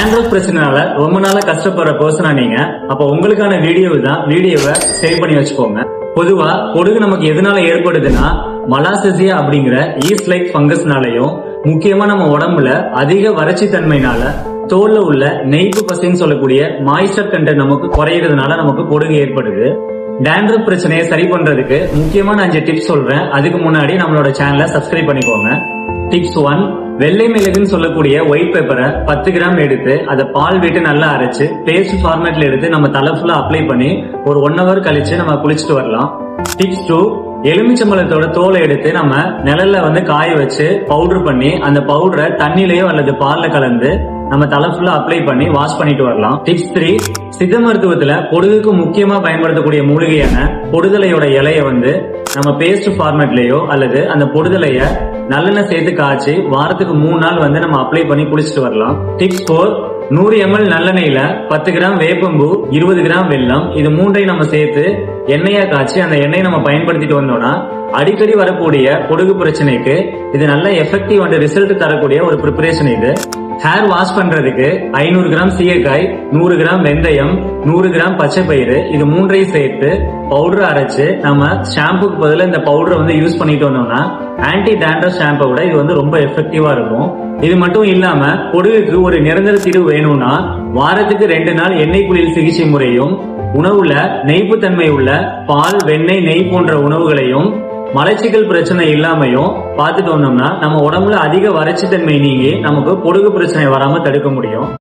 Dandruff பிரச்சனைனால ரொம்ப நாளா கஷ்டப்படுற பர்சனா நீங்க, அப்ப உங்களுக்கான வீடியோவை சேவ் பண்ணி வச்சுக்கோங்க. பொதுவா பொடுகு நமக்கு எதனால ஏற்படுதுன்னா மலாசசியா அப்படிங்கிற ஈஸ்ட் லைக் ஃபங்கஸ்னாலையும், முக்கியமா நம்ம உடம்புல அதிக வறட்சி தன்மைனால தோல்ல உள்ள நெய்ப்பு பசைன்னு சொல்லக்கூடிய மாய்ஸ்டர் கண்டென்ட் நமக்கு குறையிறதுனால நமக்கு பொடுகு ஏற்படுது. டேண்ட்ரஃப் பிரச்சனையை சரி பண்றதுக்கு முக்கியமான 5 டிப்ஸ் சொல்றேன். அதுக்கு முன்னாடி நம்மளோட சேனலை சப்ஸ்கிரைப் பண்ணிக்கோங்க. டிப்ஸ் 1, வெள்ளை மிளகுன்னு சொல்லக்கூடிய ஒயிட் பேப்பரை 10 கிராம் எடுத்து அதை பால் விட்டு நல்லா அரைச்சு பேஸ்ட் ஃபார்மேட்ல எடுத்து நம்ம தலை ஃபுல்லா அப்ளை பண்ணி ஒரு 1 hour கழிச்சு நம்ம குளிச்சுட்டு வரலாம். டிப்ஸ் 2, எலுமிச்சம்பழத்தோட தோலை எடுத்து நம்ம நிழல்ல காய வச்சு பவுடர் பண்ணி அந்த பவுடரை தண்ணிலையோ அல்லது பால்ல கலந்து நம்ம தலை ஃபுல்லா அப்ளை பண்ணி வாஷ் பண்ணிட்டு வரலாம். டிப்ஸ் 3, சித்த மருத்துவத்துல பொடுகுக்கு முக்கியமா பயன்படுத்தக்கூடிய மூலிகையான பொடுதலையோட இலைய நம்ம பேஸ்ட் ஃபார்மேட்லயோ அல்லது அந்த பொடுதலைய நல்லெண்ணெய் சேர்த்து காய்ச்சி வாரத்துக்கு 3 நாள் நம்ம அப்ளை பண்ணி குளிச்சுட்டு வரலாம். டிப்ஸ் 4, 100 ml நல்லெண்ணெயில 10 கிராம் வேப்பம்பூ, 20 கிராம் வெல்லம், இது மூன்றையும் நம்ம சேர்த்து எண்ணெயா காய்ச்சி அந்த எண்ணெயை நம்ம பயன்படுத்திட்டு வந்தோம்னா அடிக்கடி வரக்கூடிய பொடுகு பிரச்சனைக்கு இது நல்ல எஃபெக்டிவ் அண்ட் ரிசல்ட் தரக்கூடிய ஒரு ப்ரிப்பரேஷன். இது ஹேர் வாஷ் பண்றதுக்கு 500 கிராம் சீயக்காய், 100 கிராம் வெந்தயம், 100 கிராம் பச்சை பயிறு, இது மூன்றையும் சேர்த்து பவுடர் அரைச்சு நம்ம ஷாம்புக்கு பதிலா இந்த பவுடரை யூஸ் பண்ணிட்டு வந்தோம்னா ஆன்டி டேண்ட்ரஃப் ஷாம்பை விட இது ரொம்ப எஃபெக்டிவா இருக்கும். இது மட்டும் இல்லாம பொடுகுக்கு ஒரு நிரந்தர தீர்வு வேணும்னா வாரத்துக்கு 2 நாள் எண்ணெய் குளியல் சிகிச்சை முறையும், உணவுல நெய்ப்புத்தன்மை உள்ள பால், வெண்ணெய், நெய் போன்ற உணவுகளையும், மலச்சிக்கல் பிரச்சனை இல்லாமையும் பார்த்துட்டு வந்தோம்னா நம்ம உடம்புல அதிக வறட்சி தன்மை நீங்கி நமக்கு பொடுகு பிரச்சனை வராம தடுக்க முடியும்.